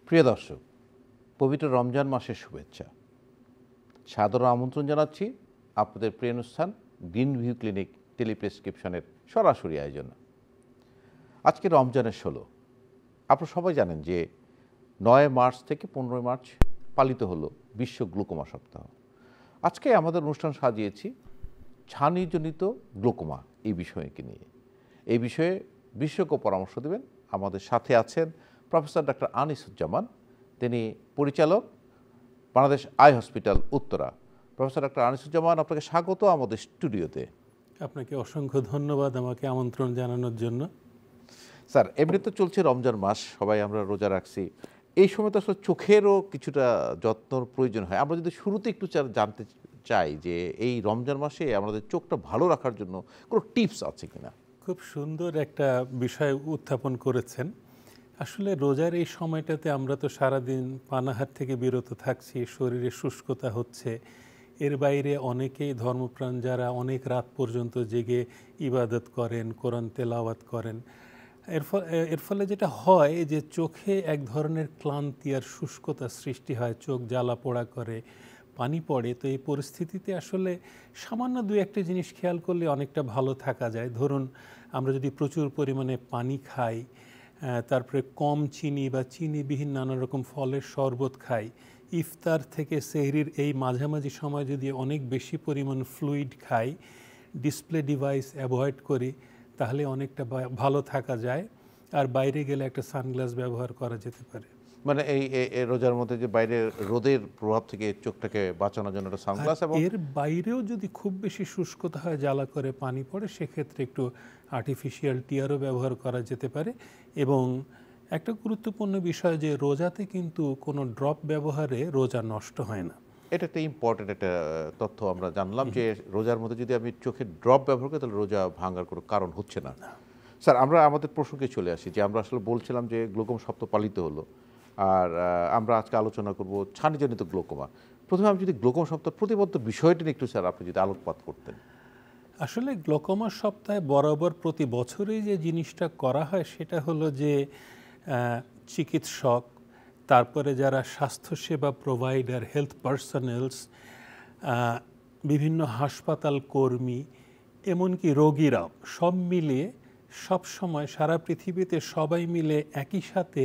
প্রিয় দর্শক, পবিত্র রমজান মাসের শুভেচ্ছা, সাদর আমন্ত্রণ জানাচ্ছি আপনাদের প্রিয় অনুষ্ঠান গ্রিন ভিউ ক্লিনিক টেলিপ্রেসক্রিপশনের সরাসরি আয়োজন। আজকে রমজানের 16। আপনারা সবাই জানেন যে 9 মার্চ থেকে 15 মার্চ পালিত হলো বিশ্ব গ্লুকোমা সপ্তাহ। আজকে আমাদের অনুষ্ঠান সাজিয়েছি ছানিজনিত গ্লুকোমা এই বিষয়কে নিয়ে। এই বিষয়ে বিশেষজ্ঞ পরামর্শ দেবেন। আমাদের সাথে আছেন প্রফেসর ডক্টর আনিসুজ্জামান, তিনি পরিচালক Bangladesh eye hospital Uttara. Professor doctor Anisuzzaman, আপনাকে স্বাগত আমাদের স্টুডিওতে। আপনাকে অসংখ্য ধন্যবাদ আমাকে আমন্ত্রণ জানানোর জন্য। স্যার, এমনি তো চলছে রমজান মাস, সবাই আমরা রোজা রাখছি। এই সময় তো আসলে চোখেরও কিছুটা যত্নর প্রয়োজন হয়। আমরা যদি শুরুতে একটু জানতে চাই যে এই রমজান মাসে আমাদের চোখটা ভালো রাখার জন্য কোনো টিপস আছে কিনা। খুব সুন্দর একটা বিষয় উত্থাপন করেছেন। আসলে রোজার এই সময়টাতে আমরা তো সারাদিন পানাহার থেকে বিরত থাকছি, শরীরে শুষ্কতা হচ্ছে। এর বাইরে অনেকেই ধর্মপ্রাণ যারা অনেক রাত পর্যন্ত জেগে ইবাদত করেন, কোরআন তেলাওয়াত করেন। এর ফলে যেটা হয় যে চোখে এক ধরনের ক্লান্তি আর শুষ্কতা সৃষ্টি হয়, চোখ জ্বালা পোড়া করে, পানি পড়ে। তো এই পরিস্থিতিতে আসলে সামান্য দু একটা জিনিস খেয়াল করলে অনেকটা ভালো থাকা যায়। ধরুন, আমরা যদি প্রচুর পরিমাণে পানি খাই, তারপরে কম চিনি বা চিনিবিহীন নানা রকম ফলের শরবত খাই, ইফতার থেকে সেহরির এই মাঝামাঝি সময় যদি অনেক বেশি পরিমাণ ফ্লুইড খাই, ডিসপ্লে ডিভাইস অ্যাভয়েড করি, তাহলে অনেকটা ভালো থাকা যায়। আর বাইরে গেলে একটা সানগ্লাস ব্যবহার করা যেতে পারে। মানে এই রোজার মধ্যে যে বাইরে রোদের প্রভাব থেকে চোখটাকে বাঁচানোর জন্য একটা সানগ্লাস, এবং এর বাইরেও যদি খুব বেশি শুষ্কতা হয়, জ্বালা করে পানি পড়ে, সেক্ষেত্রে একটু আর্টিফিশিয়াল টিয়ারও ব্যবহার করা যেতে পারে। এবং একটা গুরুত্বপূর্ণ বিষয় যে রোজাতে কিন্তু কোনো ড্রপ ব্যবহারে রোজা নষ্ট হয় না। এটা একটা ইম্পর্টেন্ট একটা তথ্য আমরা জানলাম যে রোজার মধ্যে যদি আমি চোখের ড্রপ ব্যবহার করি তাহলে রোজা ভাঙার কোনো কারণ হচ্ছে না। স্যার, আমরা আমাদের প্রসঙ্গে চলে আসি যে আমরা আসলে বলছিলাম যে গ্লুকোমা সপ্তাহ পালিত হলো, আর আমরা আজকে আলোচনা করব ছানিজনিত গ্লুকোমা। প্রথমে আমি যদি গ্লুকোমা সপ্তাহ প্রতিবদ্ধ বিষয়টি নিয়ে একটু স্যার আপনি যদি আলোকপাত করতেন। আসলে গ্লুকোমা সপ্তাহে বরাবর প্রতি বছরই যে জিনিসটা করা হয় সেটা হলো যে চিকিৎসক, তারপরে যারা স্বাস্থ্যসেবা প্রোভাইডার, হেলথ পার্সোনেলস, বিভিন্ন হাসপাতাল কর্মী, এমনকি রোগীরাও সব মিলিয়ে সবসময় সারা পৃথিবীতে সবাই মিলে একই সাথে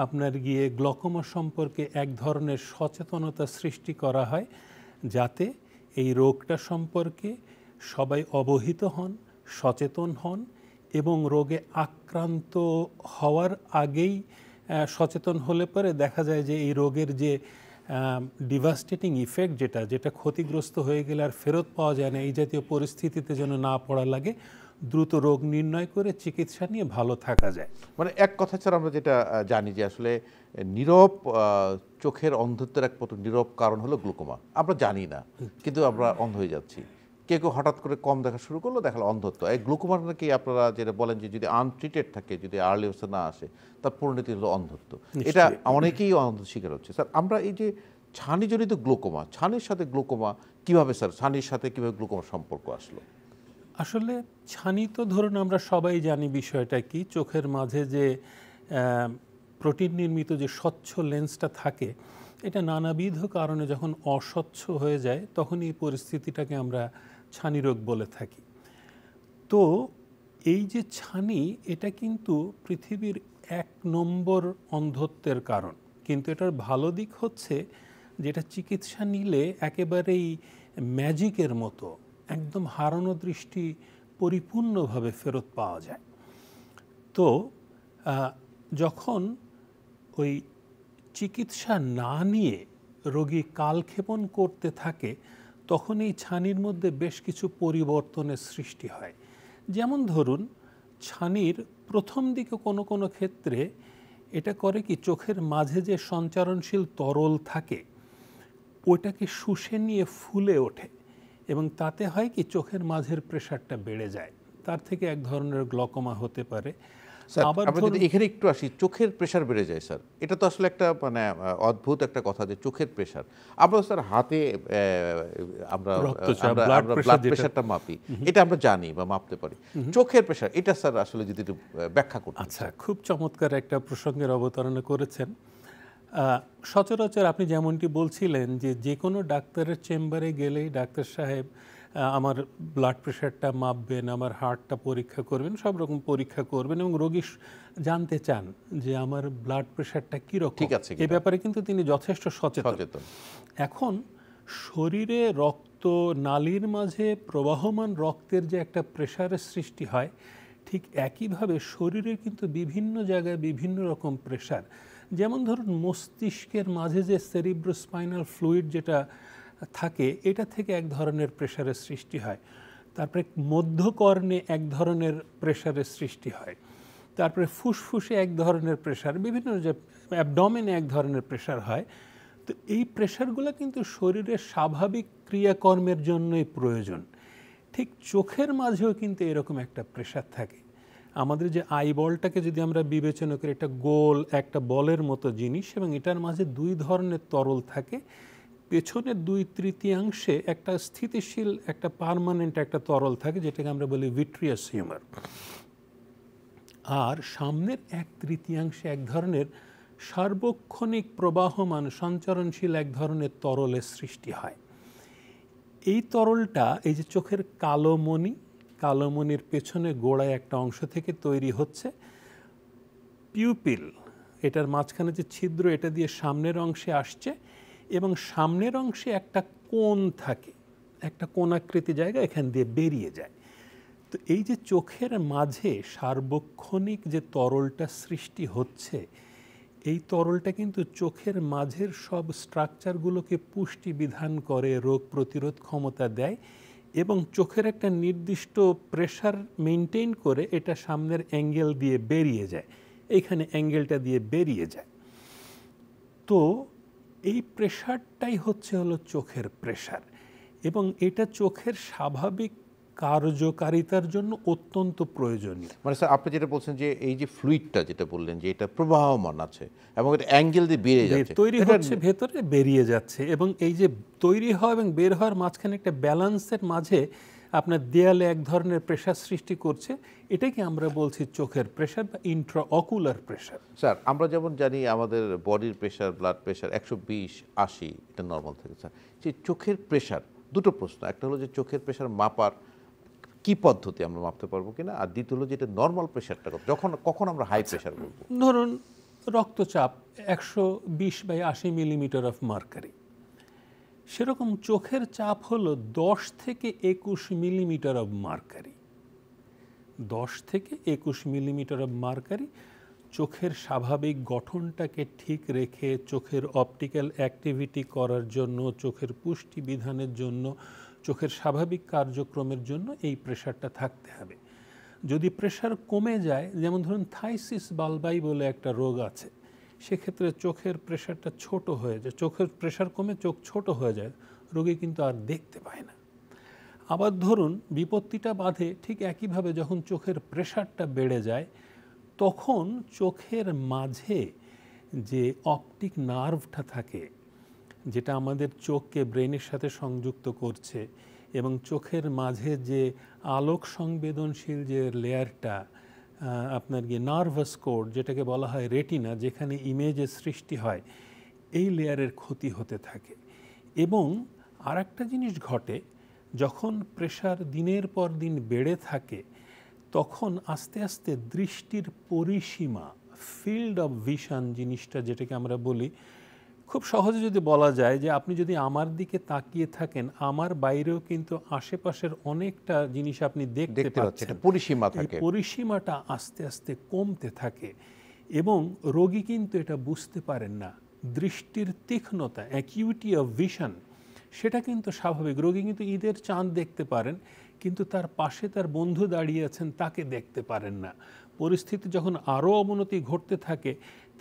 আপনার গিয়ে গ্লুকোমা সম্পর্কে এক ধরনের সচেতনতা সৃষ্টি করা হয়, যাতে এই রোগটা সম্পর্কে সবাই অবহিত হন, সচেতন হন এবং রোগে আক্রান্ত হওয়ার আগেই সচেতন হলে পরে দেখা যায় যে এই রোগের যে ডিভাস্টেটিং ইফেক্ট, যেটা ক্ষতিগ্রস্ত হয়ে গেলে আর ফেরত পাওয়া যায় না, এই জাতীয় পরিস্থিতিতে যেন না পড়া লাগে, দ্রুত রোগ নির্ণয় করে চিকিৎসা নিয়ে ভালো থাকা যায়। মানে এক কথা ছাড়া আমরা যেটা জানি যে আসলে নীরব চোখের অন্ধত্বের এক নীরব কারণ হলো গ্লুকোমা। আমরা জানি না, কিন্তু আমরা অন্ধ হয়ে যাচ্ছি। কেউ কেউ হঠাৎ করে কম দেখা শুরু করলো, দেখালো অন্ধত্ব। এই গ্লুকোমার নাকি আপনারা যেটা বলেন যে যদি আনট্রিটেড থাকে, যদি আর্লি অবস্থা না আসে, তার পরিণতি হলো অন্ধত্ব। এটা অনেকেই অন্ধ শিকার হচ্ছে। স্যার, আমরা এই যে ছানিজনিত গ্লুকোমা, ছানির সাথে গ্লুকোমা কিভাবে, স্যার ছানির সাথে কিভাবে গ্লুকোমার সম্পর্ক আসলো? আসলে ছানি তো ধরুন আমরা সবাই জানি বিষয়টা কি, চোখের মাঝে যে প্রোটিন নির্মিত যে স্বচ্ছ লেন্সটা থাকে, এটা নানাবিধ কারণে যখন অস্বচ্ছ হয়ে যায় তখন এই পরিস্থিতিটাকে আমরা ছানি রোগ বলে থাকি। তো এই যে ছানি, এটা কিন্তু পৃথিবীর 1 নম্বর অন্ধত্বের কারণ। কিন্তু এটার ভালো দিক হচ্ছে যেটা চিকিৎসা নিলে একেবারেই ম্যাজিকের মতো একদম হারানো দৃষ্টি পরিপূর্ণভাবে ফেরত পাওয়া যায়। তো যখন ওই চিকিৎসা না নিয়ে রোগী কালক্ষেপণ করতে থাকে, তখন এই ছানির মধ্যে বেশ কিছু পরিবর্তনের সৃষ্টি হয়। যেমন ধরুন, ছানির প্রথম দিকে কোনো কোনো ক্ষেত্রে এটা করে কি, চোখের মাঝে যে সঞ্চারণশীল তরল থাকে ওইটাকে শুষে নিয়ে ফুলে ওঠে, এবং তাতে হয় কি চোখের মাঝের প্রেশারটা বেড়ে যায়। তার থেকে এক ধরনের গ্লুকোমা হতে পারে। আবার যদি এখানে একটু আসি, চোখের প্রেশার বেড়ে যায় স্যার, এটা তো আসলে একটা মানে অদ্ভুত একটা কথা যে চোখের প্রেশার। আমরা স্যার হাতে আমরা ব্লাড প্রেশারটা মাপি, এটা আমরা জানি বা মাপতে পারি। চোখের প্রেশার এটা স্যার আসলে যদি একটু ব্যাখ্যা করতে। আচ্ছা, খুব চমৎকার একটা প্রসঙ্গের অবতারণা করেছেন। সচরাচর আপনি যেমনটি বলছিলেন যে যে কোনো ডাক্তারের চেম্বারে গেলেই ডাক্তার সাহেব আমার ব্লাড প্রেশারটা মাপবেন, আমার হার্টটা পরীক্ষা করবেন, সব রকম পরীক্ষা করবেন এবং রোগী জানতে চান যে আমার ব্লাড প্রেশারটা কীরকম, ঠিক আছে এ ব্যাপারে কিন্তু তিনি যথেষ্ট সচেতন। এখন শরীরে রক্ত নালীর মাঝে প্রবাহমান রক্তের যে একটা প্রেশারের সৃষ্টি হয়, ঠিক একইভাবে শরীরে কিন্তু বিভিন্ন জায়গায় বিভিন্ন রকম প্রেশার। যেমন ধরুন মস্তিষ্কের মাঝে যে সেরিব্রোস্পাইনাল ফ্লুইড যেটা থাকে, এটা থেকে এক ধরনের প্রেশারের সৃষ্টি হয়। তারপরে মধ্যকর্ণে এক ধরনের প্রেশারের সৃষ্টি হয়। তারপরে ফুসফুসে এক ধরনের প্রেশার, বিভিন্ন যে অ্যাবডোমেনে এক ধরনের প্রেশার হয়। তো এই প্রেশারগুলো কিন্তু শরীরের স্বাভাবিক ক্রিয়াকর্মের জন্যই প্রয়োজন। ঠিক চোখের মাঝেও কিন্তু এরকম একটা প্রেশার থাকে। আমাদের যে আই বলটাকে যদি আমরা বিবেচনা করি, এটা গোল একটা বলের মতো জিনিস এবং এটার মাঝে দুই ধরনের তরল থাকে। পেছনের 2/3 একটা স্থিতিশীল একটা পার্মানেন্ট একটা তরল থাকে, যেটাকে আমরা বলি ভিট্রিয়াস হিউমার। আর সামনের 1/3 এক ধরনের সার্বক্ষণিক প্রবাহমান সঞ্চরণশীল এক ধরনের তরলের সৃষ্টি হয়। এই তরলটা এই যে চোখের কালোমণির পেছনে গোড়ায় একটা অংশ থেকে তৈরি হচ্ছে। পিউপিল, এটার মাঝখানে যে ছিদ্র, এটা দিয়ে সামনের অংশে আসছে এবং সামনের অংশে একটা কোণ থাকে, একটা কোণাকৃতি জায়গা, এখান দিয়ে বেরিয়ে যায়। তো এই যে চোখের মাঝে সার্বক্ষণিক যে তরলটা সৃষ্টি হচ্ছে, এই তরলটা কিন্তু চোখের মাঝের সব স্ট্রাকচারগুলোকে পুষ্টি বিধান করে, রোগ প্রতিরোধ ক্ষমতা দেয় এবং চোখের একটা নির্দিষ্ট প্রেশার মেনটেন করে এটা সামনের অ্যাঙ্গেল দিয়ে বেরিয়ে যায়, এইখানে অ্যাঙ্গেলটা দিয়ে বেরিয়ে যায়। তো এই প্রেশারটাই হলো চোখের প্রেশার এবং এটা চোখের স্বাভাবিক কার্যকারিতার জন্য অত্যন্ত প্রয়োজনীয়। মানে স্যার আপনি যেটা বলছেন যে এই যে ফ্লুইডটা যেটা বললেন যে এটা প্রবাহমান আছে এবং এটা অ্যাঙ্গেল দিয়ে বেরিয়ে যাচ্ছে, তৈরি হচ্ছে ভেতরে, বেরিয়ে যাচ্ছে এবং এই যে তৈরি হওয়া এবং বের হওয়ার মাঝখানে একটা ব্যালেন্সের মাঝে আপনার দেয়ালে এক ধরনের প্রেশার সৃষ্টি করছে, এটাকে আমরা বলছি চোখের প্রেশার বা ইন্ট্রাঅকুলার প্রেশার। স্যার আমরা যেমন জানি আমাদের বডির প্রেশার, ব্লাড প্রেশার 120/80 এটা নর্মাল থাকে। স্যার যে চোখের প্রেশার, দুটো প্রশ্ন, একটা হলো যে চোখের প্রেশার মাপার কি পদ্ধতি আমরা মাপতে পারবো কিনা, আর দ্বিতীয় হলো যেটা নর্মাল প্রেশারটা কখন আমরা হাই প্রেশার বলবো। ধরুন রক্তচাপ 120/80 মিলিমিটার অফ মার্কারি, সেরকম চোখের চাপ হলো 10 থেকে 21 মিলিমিটার অফ মার্কারি। 10 থেকে 21 মিলিমিটার অফ মার্কারি চোখের স্বাভাবিক গঠনটাকে ঠিক রেখে, চোখের অপটিক্যাল অ্যাক্টিভিটি করার জন্য, চোখের পুষ্টি বিধানের জন্য, চোখের স্বাভাবিক কার্যক্রমের জন্য এই প্রেশারটা থাকতে হবে। যদি প্রেশার কমে যায়, যেমন ধরুন থাইসিস বালবাই বলে একটা রোগ আছে, সেক্ষেত্রে চোখের প্রেশারটা ছোট হয়ে যায়, চোখের প্রেশার কমে চোখ ছোট হয়ে যায়, রোগী কিন্তু আর দেখতে পায় না। আবার ধরুন বিপত্তিটা বাধে ঠিক একইভাবে, যখন চোখের প্রেশারটা বেড়ে যায় তখন চোখের মাঝে যে অপটিক নার্ভটা থাকে, যেটা আমাদের চোখকে ব্রেনের সাথে সংযুক্ত করছে, এবং চোখের মাঝে যে আলোক সংবেদনশীল যে লেয়ারটা আপনার নার্ভাস কোড, যেটাকে বলা হয় রেটিনা, যেখানে ইমেজের সৃষ্টি হয়, এই লেয়ারের ক্ষতি হতে থাকে। এবং আর একটা জিনিস ঘটে, যখন প্রেশার দিনের পর দিন বেড়ে থাকে তখন আস্তে আস্তে দৃষ্টির পরিসীমা, ফিল্ড অফ ভিশন জিনিসটা যেটাকে আমরা বলি, খুব সহজে যদি বলা যায় যে আপনি যদি আমার দিকে তাকিয়ে থাকেন, আমার বাইরেও কিন্তু আশেপাশের অনেকটা জিনিস আপনি দেখতে পাচ্ছেন, পরিসীমা থাকে, পরিসীমাটা আস্তে আস্তে কমতে থাকে এবং রোগী কিন্তু এটা বুঝতে পারেন না। দৃষ্টির তীক্ষ্ণতা, অ্যাকিউটি অফ ভিশন, সেটা কিন্তু স্বাভাবিক। রোগী কিন্তু ঈদের চাঁদ দেখতে পারেন, কিন্তু তার পাশে তার বন্ধু দাঁড়িয়ে আছেন, তাকে দেখতে পারেন না। পরিস্থিতি যখন আরও অবনতি ঘটতে থাকে,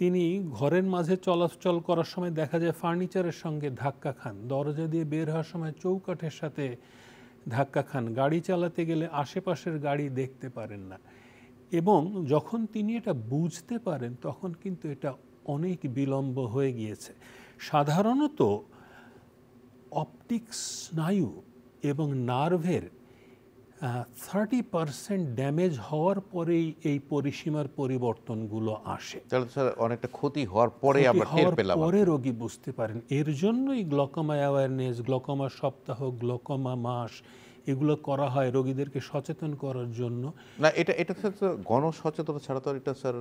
তিনি ঘরের মাঝে চলাচল করার সময় দেখা যায় ফার্নিচারের সঙ্গে ধাক্কা খান, দরজা দিয়ে বের হওয়ার সময় চৌকাঠের সাথে ধাক্কা খান, গাড়ি চালাতে গেলে আশেপাশের গাড়ি দেখতে পারেন না। এবং যখন তিনি এটা বুঝতে পারেন তখন কিন্তু এটা অনেক বিলম্ব হয়ে গিয়েছে। সাধারণত অপটিক স্নায়ু এবং নার্ভের 30% ড্যামেজ হওয়ার পরেই এই পরিসীমার পরিবর্তনগুলো আসে। তাহলে স্যার অনেকটা ক্ষতি হওয়ার পরে ক্ষতি আমরা টের হওয়ার পেলাম। পরে রোগী বুঝতে পারেন। এর জন্যই গ্লকোমা অ্যাওয়ারনেস, গ্লকোমা সপ্তাহ, গ্লকোমা মাস এগুলো করা হয় রোগীদেরকে সচেতন করার জন্য। না, এটা স্যার গণসচেতনতা ছাড়া তো আর এটা স্যার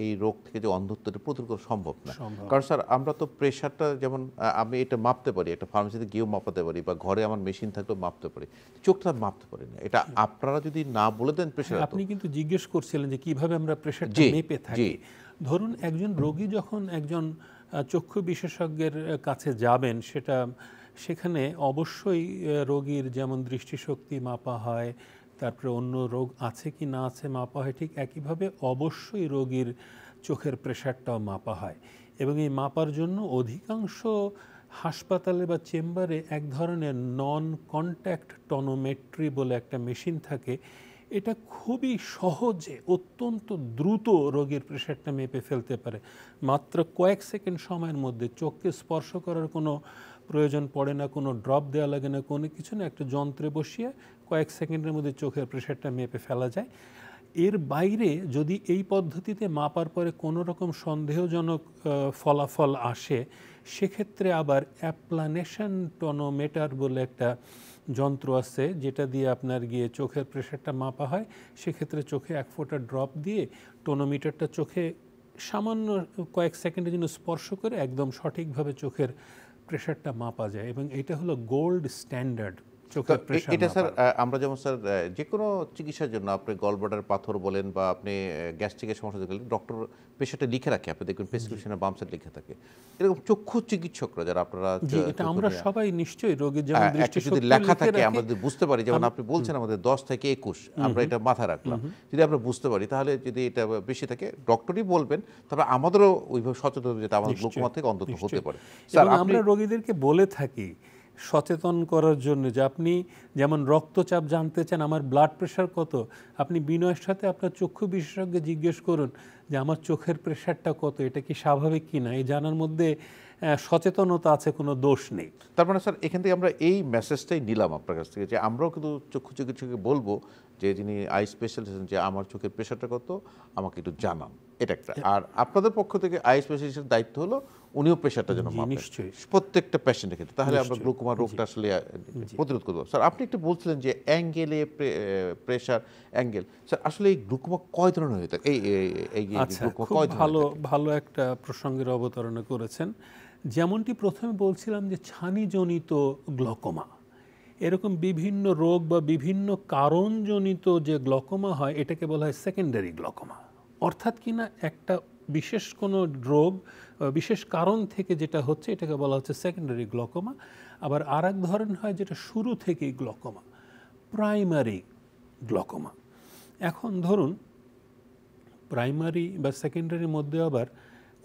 এই রোগ থেকে যে অন্ধত্বটা প্রতিরোধ করা সম্ভব না। কারণ স্যার আমরা তো প্রেশারটা যেমন আমি এটা মাপতে পারি, একটা ফার্মেসিতে গিয়েও মাপাতে পারি, বা ঘরে আমার মেশিন থাকলেও মাপতে পারি, চোখটা মাপতে পারি না। এটা আপনারা যদি না বলে দেন প্রেশার। আপনি কিন্তু জিজ্ঞেস করছিলেন যে কিভাবে আমরা প্রেশারটা মেপে থাকি। ধরুন একজন রোগী যখন একজন চক্ষু বিশেষজ্ঞের কাছে যাবেন, সেখানে অবশ্যই রোগীর যেমন দৃষ্টিশক্তি মাপা হয়, তারপরে অন্য রোগ আছে কি না আছে মাপা হয়, ঠিক একইভাবে অবশ্যই রোগীর চোখের প্রেশারটাও মাপা হয়। এবং এই মাপার জন্য অধিকাংশ হাসপাতালে বা চেম্বারে এক ধরনের নন কন্ট্যাক্ট টনোমেট্রি বলে একটা মেশিন থাকে। এটা খুবই সহজে, অত্যন্ত দ্রুত রোগীর প্রেশারটা মেপে ফেলতে পারে। মাত্র কয়েক সেকেন্ড সময়ের মধ্যে চোখকে স্পর্শ করার কোনো প্রয়োজন পড়ে না, কোনো ড্রপ দেওয়া লাগে না, কোনো কিছু না, একটা যন্ত্রে বসিয়ে কয়েক সেকেন্ডের মধ্যে চোখের প্রেশারটা মেপে ফেলা যায়। এর বাইরে যদি এই পদ্ধতিতে মাপার পরে কোনো রকম সন্দেহজনক ফলাফল আসে, সেক্ষেত্রে আবার অ্যাপ্লানেশন টনোমিটার বলে একটা যন্ত্র আছে, যেটা দিয়ে আপনার গিয়ে চোখের প্রেশারটা মাপা হয়। সেক্ষেত্রে চোখে 1 ফোঁটা ড্রপ দিয়ে টোনোমিটারটা চোখে সামান্য কয়েক সেকেন্ডের জন্য স্পর্শ করে একদম সঠিকভাবে চোখের প্রেশারটা মাপা যায়, এবং এটা হলো গোল্ড স্ট্যান্ডার্ড চোখের প্রেশার। এটা স্যার আমরা যেমন স্যার যে কোনো চিকিৎসার জন্য আপনি গলব্লাডার পাথর বলেন বা আপনি গ্যাস্ট্রিকের সমস্যা দেখলেন, ডক্টর পেশেন্টটা লিখে রাখে, আপনি দেখবেন প্রেসক্রিপশনের বাম সাইড লিখে থাকে। এরকম চক্ষু চিকিৎসকরা যারা আপনারা, এটা আমরা সবাই নিশ্চয়ই রোগীর যেমন দৃষ্টিশক্তি যদি লেখা থাকে আমরা যদি বুঝতে পারি, যেমন আপনি বলছেন আমাদের 10 থেকে 21 আমরা এটা মাথায় রাখলাম, যদি আমরা বুঝতে পারি তাহলে যদি এটা বেশি থাকে ডক্টরই বলবেন, তবে আমাদেরও ওইভাবে সচেতন যেটা আমাদের গ্লুকোমা থেকে অন্তত হতে পারে। স্যার আমরা রোগীদেরকে বলে থাকি সচেতন করার জন্য যে আপনি যেমন রক্তচাপ জানতে চান, আমার ব্লাড প্রেশার কত, আপনি বিনয়ের সাথে আপনার চক্ষু বিশেষজ্ঞ জিজ্ঞেস করুন যে আমার চোখের প্রেশারটা কত, এটা কি স্বাভাবিক কি না। এই জানার মধ্যে সচেতনতা আছে, কোনো দোষ নেই। তার মানে স্যার এখান থেকে আমরা এই মেসেজটাই নিলাম আপনার কাছ থেকে, যে আমরাও কিন্তু চক্ষু চিকিৎসককে বলবো যে যিনি আই স্পেশালিস্ট, যে আমার চোখের প্রেশারটা কত আমাকে একটু জানান, এটা একটা। আর আপনাদের পক্ষ থেকে আই স্পেশালিস্টের দায়িত্ব হলো উনিও প্রেশারটা যেন মাপেন প্রত্যেকটা পেশেন্টের ক্ষেত্রে, তাহলে আমরা গ্লুকোমা রোগটা আসলে প্রতিরোধ করবো। স্যার আপনি একটু বলছিলেন যে অ্যাঙ্গেলে প্রেশার অ্যাঙ্গেল, স্যার আসলে এই গ্লুকোমা কয় ধরনের হয়ে থাকে? এই ভালো একটা প্রসঙ্গের অবতারণা করেছেন। যেমনটি প্রথমে বলছিলাম যে ছানিজনিত গ্লকোমা, এরকম বিভিন্ন রোগ বা বিভিন্ন কারণজনিত যে গ্লকোমা হয় এটাকে বলা হয় সেকেন্ডারি গ্লকোমা। অর্থাৎ কিনা একটা বিশেষ কোনো রোগ বিশেষ কারণ থেকে যেটা হচ্ছে এটাকে বলা হচ্ছে সেকেন্ডারি গ্লকোমা। আবার আর এক ধরন হয় যেটা শুরু থেকেই গ্লকোমা, প্রাইমারি গ্লকোমা। এখন ধরুন প্রাইমারি বা সেকেন্ডারির মধ্যে আবার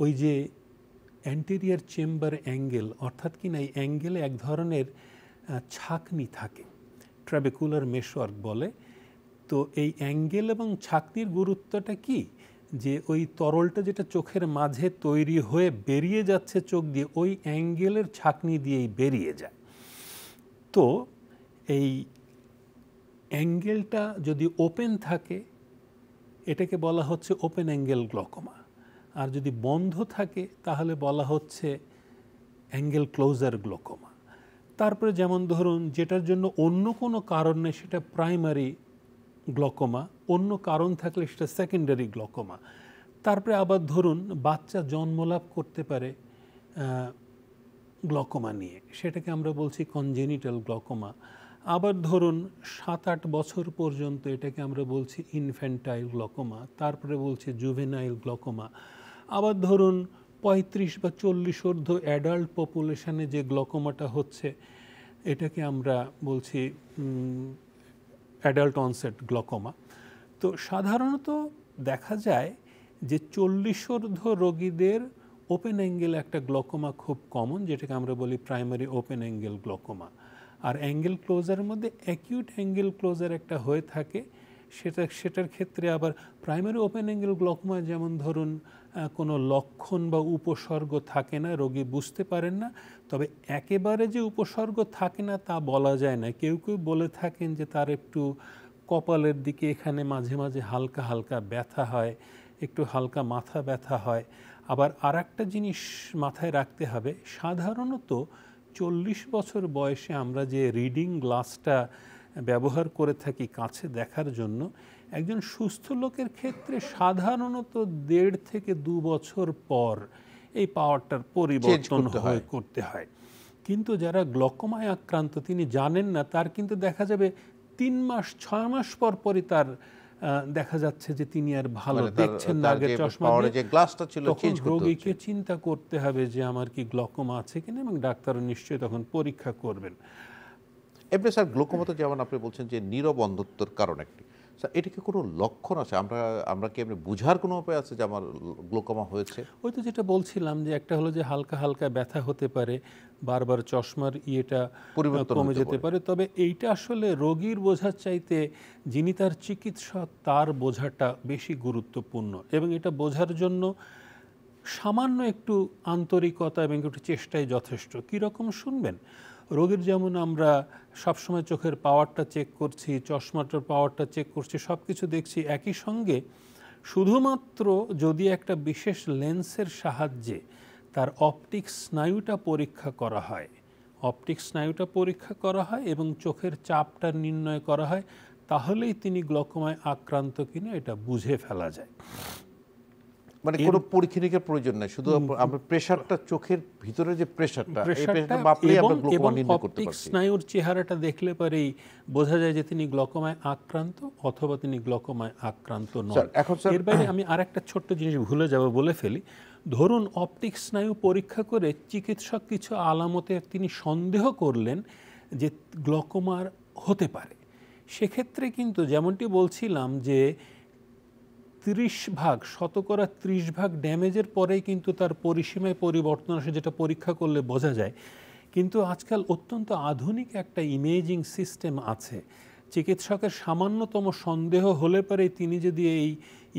ওই যে অ্যান্টেরিয়ার চেম্বার অ্যাঙ্গেল, অর্থাৎ কিনা এই অ্যাঙ্গেলে এক ধরনের ছাঁকনি থাকে, ট্রাবেকুলার মেশওয়ার্ক বলে। তো এই অ্যাঙ্গেল এবং ছাঁকনির গুরুত্বটা কি, যে ওই তরলটা যেটা চোখের মাঝে তৈরি হয়ে বেরিয়ে যাচ্ছে চোখ দিয়ে, ওই অ্যাঙ্গেলের ছাঁকনি দিয়েই বেরিয়ে যায়। তো এই অ্যাঙ্গেলটা যদি ওপেন থাকে এটাকে বলা হচ্ছে ওপেন অ্যাঙ্গেল গ্লকোমা, আর যদি বন্ধ থাকে তাহলে বলা হচ্ছে অ্যাঙ্গেল ক্লোজার গ্লকোমা। তারপরে যেমন ধরুন যেটার জন্য অন্য কোনো কারণ নেই সেটা প্রাইমারি গ্লকোমা, অন্য কারণ থাকলে সেটা সেকেন্ডারি গ্লকোমা। তারপরে আবার ধরুন বাচ্চা জন্মলাভ করতে পারে গ্লকোমা নিয়ে, সেটাকে আমরা বলছি কনজেনিটাল গ্লকোমা। আবার ধরুন 7-8 বছর পর্যন্ত এটাকে আমরা বলছি ইনফ্যান্টাইল গ্লকোমা, তারপরে বলছি জুভেনাইল গ্লকোমা। আবার ধরুন 35 বা 40 ঊর্ধ্ব অ্যাডাল্ট পপুলেশনে যে গ্লকোমাটা হচ্ছে এটাকে আমরা বলছি অ্যাডাল্ট অনসেট গ্লকোমা। তো সাধারণত দেখা যায় যে 40 ঊর্ধ্ব রোগীদের ওপেন অ্যাঙ্গেল একটা গ্লকোমা খুব কমন, যেটাকে আমরা বলি প্রাইমারি ওপেন অ্যাঙ্গেল গ্লকোমা। আর অ্যাঙ্গেল ক্লোজারের মধ্যে অ্যাকিউট অ্যাঙ্গেল ক্লোজার একটা হয়ে থাকে, সেটার ক্ষেত্রে আবার প্রাইমারি ওপেন অ্যাঙ্গেল গ্লকোমায় যেমন ধরুন কোনো লক্ষণ বা উপসর্গ থাকে না, রোগী বুঝতে পারেন না, তবে একেবারে যে উপসর্গ থাকে না তা বলা যায় না। কেউ কেউ বলে থাকেন যে তার একটু কপালের দিকে এখানে মাঝে মাঝে হালকা হালকা ব্যথা হয়, একটু হালকা মাথা ব্যথা হয়। আবার আর একটা জিনিস মাথায় রাখতে হবে, সাধারণত 40 বছর বয়সে আমরা যে রিডিং গ্লাসটা ব্যবহার করে থাকি কাছে দেখার জন্য, একজন সুস্থ লোকের ক্ষেত্রে সাধারণত 1.5 থেকে 2 বছর পর এই পাওয়ারটার পরিবর্তন করতে হয়। কিন্তু যারা গ্লকোমায় আক্রান্ত তিনি জানেন না, তার কিন্তু দেখা যাবে 3 মাস 6 মাস পর পরই তার দেখা যাচ্ছে যে তিনি আর ভালো দেখছেন না আগের চশমা দিয়ে। তখন রোগীকে চিন্তা করতে হবে যে আমার কি গ্লকোমা আছে কিনা, এবং ডাক্তার নিশ্চয়ই তখন পরীক্ষা করবেন। এমনি স্যার গ্লুকোমা তো যেমন আপনি বলছেন যে নীরব অন্ধত্বের কারণ একটি, স্যার এটা কি কোনো লক্ষণ আছে? আমরা কি এমনি বুঝার কোনো উপায় আছে যে আমার গ্লুকোমা হয়েছে? ওই তো যেটা বলছিলাম যে একটা হলো যে হালকা হালকা ব্যথা হতে পারে, বারবার চশমার ইয়েটা কমে যেতে পারে। তবে এইটা আসলে রোগীর বোঝার চাইতে যিনি তার চিকিৎসক তার বোঝাটা বেশি গুরুত্বপূর্ণ, এবং এটা বোঝার জন্য সামান্য একটু আন্তরিকতা এবং একটু চেষ্টাই যথেষ্ট। কীরকম শুনবেন? রোগীর যেমন আমরা সবসময় চোখের পাওয়ারটা চেক করছি, চশমাটার পাওয়ারটা চেক করছি, সব কিছু দেখছি, একই সঙ্গে শুধুমাত্র যদি একটা বিশেষ লেন্সের সাহায্যে তার অপটিক স্নায়ুটা পরীক্ষা করা হয়, এবং চোখের চাপটা নির্ণয় করা হয়, তাহলেই তিনি গ্লকোমায় আক্রান্ত কিনা এটা বুঝে ফেলা যায়। মানে কোনো পরীক্ষা নিরীক্ষার প্রয়োজন নাই, শুধু আমরা প্রেসারটা, চোখের ভিতরে যে প্রেসারটা মাপলেই আমরা গ্লুকোমা নির্ণয় করতে পারছি। স্নায়ুর চেহারাটা দেখলে পরেই বোঝা যায় যে তিনি গ্লকোমায় আক্রান্ত অথবা তিনি গ্লকোমায় আক্রান্ত নন। এর বাইরে আমি আরেকটা ছোট্ট জিনিস ভুলে যাব, বলে ফেলি। ধরুন অপটিক স্নায়ু পরীক্ষা করে চিকিৎসক কিছু আলামতে তিনি সন্দেহ করলেন যে গ্লকোমার হতে পারে, সেক্ষেত্রে কিন্তু যেমনটি বলছিলাম যে 30% ড্যামেজের পরেই কিন্তু তার পরিসীমায় পরিবর্তন আসে, যেটা পরীক্ষা করলে বোঝা যায়। কিন্তু আজকাল অত্যন্ত আধুনিক একটা ইমেজিং সিস্টেম আছে, চিকিৎসকের সামান্যতম সন্দেহ হলে পরেই তিনি যদি এই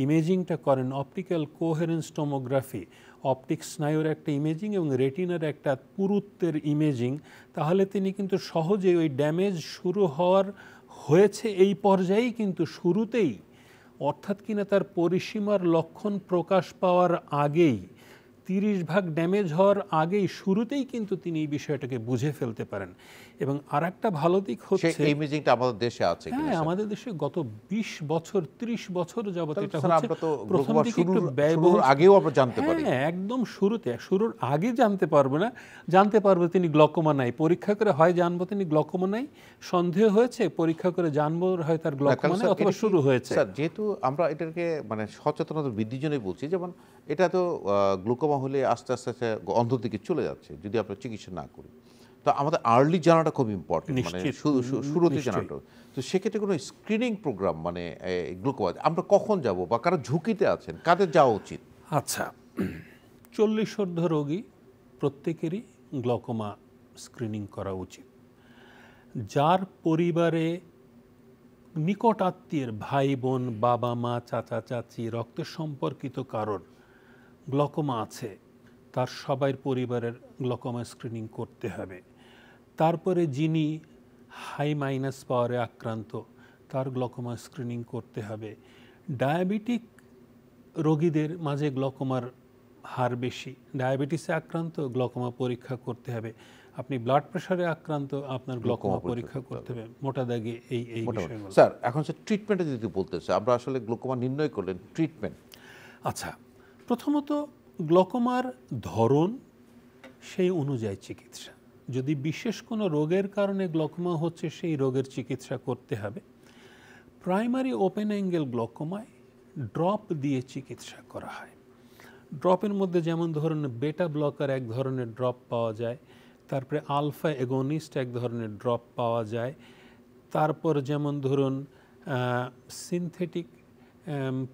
ইমেজিংটা করেন, অপটিক্যাল কোহেরেন্স টোমোগ্রাফি, অপটিক স্নায়ুর একটা ইমেজিং এবং রেটিনার একটা পুরুত্বের ইমেজিং, তাহলে তিনি কিন্তু সহজে ওই ড্যামেজ শুরু হয়েছে এই পর্যায়েই কিন্তু শুরুতেই, অর্থাৎ কিনা তার পরিসীমার লক্ষণ প্রকাশ পাওয়ার আগেই, 30% ড্যামেজ হওয়ার আগেই, শুরুতেই কিন্তু তিনি এই বিষয়টাকে বুঝে ফেলতে পারেন। এবং আরেকটা ভালো দিক হচ্ছে সেই ইমেজিংটা আমাদের দেশে আছে। হ্যাঁ, আমাদের দেশে গত 20 বছর 30 বছর যাবত এটা হচ্ছে। প্রথম দিকে একটু ব্যয়বহুল, আগেও আমরা জানতে পারি। হ্যাঁ, একদম শুরুর আগে জানতে পারবো না, জানতে পারবো তিনি গ্লকোমা নাই, পরীক্ষা করে হয় জানবো তিনি গ্লকোমা নাই, সন্দেহ হয়েছে পরীক্ষা করে জানবো হয় তার গ্লকোমা নাই, অথবা শুরু হয়েছে। স্যার যেহেতু আমরা এটাকে মানে সচেতনতা বৃদ্ধির জন্যই বলছি, যেমন এটা তো গ্লুকোমা হলে আস্তে আস্তে অন্ধর দিকে চলে যাচ্ছে যদি আমরা চিকিৎসা না করি, তো আমাদের আর্লি জানাটা খুব ইম্পর্টেন্ট, মানে শুরুতে জানাটা। তো সেক্ষেত্রে কোনো স্ক্রিনিং প্রোগ্রাম, মানে গ্লুকোমা আমরা কখন যাব বা কারা ঝুঁকিতে আছেন, কাদের যাওয়া উচিত? আচ্ছা, 40 রোগী প্রত্যেকেরই গ্লকোমা স্ক্রিনিং করা উচিত। যার পরিবারে নিকট আত্মীয়ের, ভাই বোন, বাবা মা, চাচা চাচি, রক্ত সম্পর্কিত কারোর গ্লকোমা আছে, তার সবাই পরিবারের গ্লকোমা স্ক্রিনিং করতে হবে। তারপরে যিনি হাই মাইনাস পাওয়ারে আক্রান্ত, তার গ্লকোমা স্ক্রিনিং করতে হবে। ডায়াবেটিক রোগীদের মাঝে গ্লকোমার হার বেশি, ডায়াবেটিসে আক্রান্ত গ্লকোমা পরীক্ষা করতে হবে। আপনি ব্লাড প্রেশারে আক্রান্ত, আপনার গ্লকোমা পরীক্ষা করতে হবে। মোটা দাগে এই বিষয়গুলো। স্যার এখন ট্রিটমেন্টে যদি বলতেছে, আমরা আসলে গ্লকোমা নির্ণয় করলেন, ট্রিটমেন্ট। আচ্ছা, প্রথমত গ্লকোমার ধরন, সেই অনুযায়ী চিকিৎসা। যদি বিশেষ কোনো রোগের কারণে গ্লকোমা হচ্ছে, সেই রোগের চিকিৎসা করতে হবে। প্রাইমারি ওপেন অ্যাঙ্গেল গ্লকোমায় ড্রপ দিয়ে চিকিৎসা করা হয়। ড্রপের মধ্যে যেমন ধরুন বেটা ব্লকার এক ধরনের ড্রপ পাওয়া যায়, তারপরে আলফা এগোনিস্ট এক ধরনের ড্রপ পাওয়া যায়, তারপর যেমন ধরুন সিনথেটিক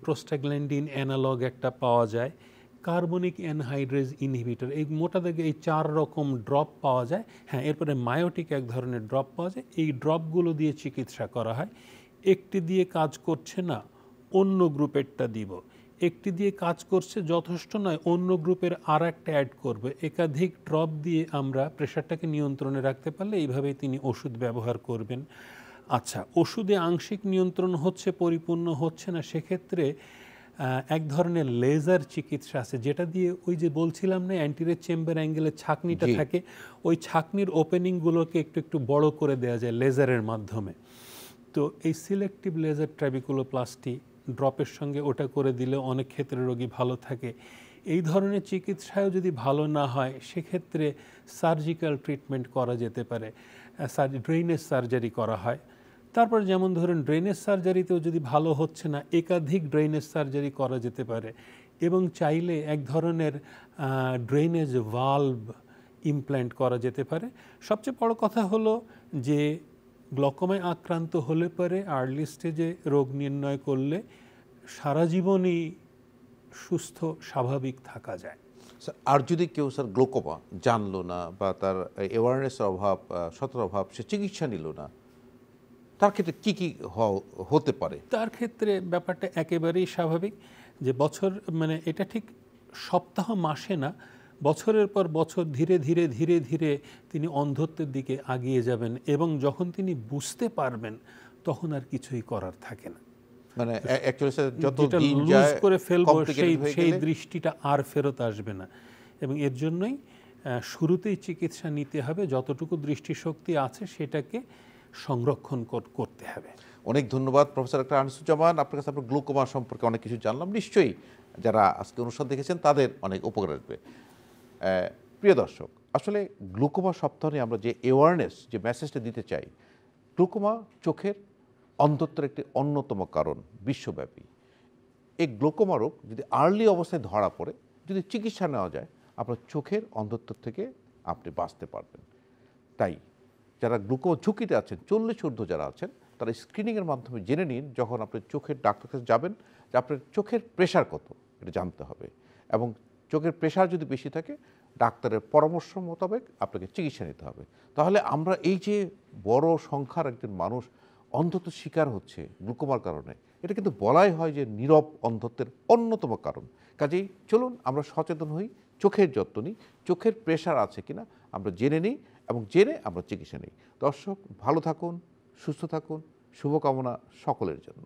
প্রোস্টাগ্ল্যান্ডিন অ্যানালগ একটা পাওয়া যায়, কার্বনিক অ্যানহাইড্রেজ ইনহিবিটর, এই মোটা দাগে এই 4 রকম ড্রপ পাওয়া যায়। হ্যাঁ, এরপরে মায়োটিক এক ধরনের ড্রপ পাওয়া যায়। এই ড্রপগুলো দিয়ে চিকিৎসা করা হয়। একটি দিয়ে কাজ করছে না, অন্য গ্রুপেরটা দিব, একটি দিয়ে কাজ করছে যথেষ্ট নয়, অন্য গ্রুপের আর একটা অ্যাড করবে, একাধিক ড্রপ দিয়ে আমরা প্রেশারটাকে নিয়ন্ত্রণে রাখতে পারলে এইভাবেই তিনি ওষুধ ব্যবহার করবেন। আচ্ছা, ওষুধে আংশিক নিয়ন্ত্রণ হচ্ছে, পরিপূর্ণ হচ্ছে না, সেক্ষেত্রে এক ধরনের লেজার চিকিৎসা আছে যেটা দিয়ে ওই যে বলছিলাম না অ্যান্টিরিয়র চেম্বার অ্যাঙ্গেলের ছাঁকনিটা থাকে, ওই ছাঁকনির ওপেনিংগুলোকে একটু একটু বড় করে দেওয়া যায় লেজারের মাধ্যমে। তো এই সিলেক্টিভ লেজার ট্র্যাবিকুলোপ্লাস্টি ড্রপের সঙ্গে ওটা করে দিলে অনেক ক্ষেত্রে রোগী ভালো থাকে। এই ধরনের চিকিৎসাও যদি ভালো না হয় সেক্ষেত্রে সার্জিক্যাল ট্রিটমেন্ট করা যেতে পারে, ড্রেনেজ সার্জারি করা হয়। তারপর যেমন ধরুন ড্রেনেজ সার্জারিতেও যদি ভালো হচ্ছে না, একাধিক ড্রেনেজ সার্জারি করা যেতে পারে এবং চাইলে এক ধরনের ড্রেনেজ ভালভ ইমপ্ল্যান্ট করা যেতে পারে। সবচেয়ে বড় কথা হলো যে গ্লকোমায় আক্রান্ত হলে পরে আর্লি স্টেজে রোগ নির্ণয় করলে সারা জীবনই সুস্থ স্বাভাবিক থাকা যায়। আর যদি কেউ স্যার গ্লোকোমা জানলো না বা তার অ্যাওয়ারনেসের অভাব, সততার অভাব, সে চিকিৎসা নিল না, তার ক্ষেত্রে কী কী হতে পারে? তার ক্ষেত্রে ব্যাপারটা একেবারেই স্বাভাবিক যে বছর মানে এটা ঠিক সপ্তাহ মাসে না, বছরের পর বছর ধীরে ধীরে ধীরে ধীরে তিনি অন্ধত্বের দিকে আগিয়ে যাবেন এবং যখন তিনি বুঝতে পারবেন তখন আর কিছুই করার থাকে না। মানে অ্যাকচুয়ালি যত যেটা দিন লুজ যায় করে ফেলবো complicated সেই দৃষ্টিটা আর ফেরত আসবে না এবং এর জন্যই শুরুতেই চিকিৎসা নিতে হবে, যতটুকু দৃষ্টিশক্তি আছে সেটাকে সংরক্ষণ করতে হবে। অনেক ধন্যবাদ প্রফেসর ডক্টর আনিসুজ্জামান, আপনার কাছে আপনার গ্লুকোমা সম্পর্কে অনেক কিছু জানলাম। নিশ্চয়ই যারা আজকে অনুষ্ঠান দেখেছেন তাদের অনেক উপকার আসবে। প্রিয় দর্শক, আসলে গ্লুকোমা সপ্তাহে আমরা যে অ্যাওয়ারনেস, যে মেসেজটা দিতে চাই, গ্লুকোমা চোখের অন্ধত্বের একটি অন্যতম কারণ বিশ্বব্যাপী। এই গ্লুকোমা রোগ যদি আর্লি অবস্থায় ধরা পড়ে, যদি চিকিৎসা নেওয়া যায়, আপনার চোখের অন্ধত্ব থেকে আপনি বাঁচতে পারবেন। তাই যারা গ্লুকোমা ঝুঁকিতে আছেন, 40 ঊর্ধ্ব যারা আছেন, তারা স্ক্রিনিংয়ের মাধ্যমে জেনে নিন যখন আপনি চোখের ডাক্তার কাছে যাবেন যে আপনার চোখের প্রেশার কত, এটা জানতে হবে। এবং চোখের প্রেশার যদি বেশি থাকে, ডাক্তারের পরামর্শ মোতাবেক আপনাকে চিকিৎসা নিতে হবে। তাহলে আমরা এই যে বড় সংখ্যার একজন মানুষ অন্ধত্বের শিকার হচ্ছে গ্লুকোমার কারণে, এটা কিন্তু বলাই হয় যে নীরব অন্ধত্বের অন্যতম কারণ। কাজেই চলুন আমরা সচেতন হই, চোখের যত্ন নিই, চোখের প্রেশার আছে কিনা আমরা জেনে নিই এবং জেনে আমরা চিকিৎসা নিই। দর্শক ভালো থাকুন, সুস্থ থাকুন, শুভকামনা সকলের জন্য।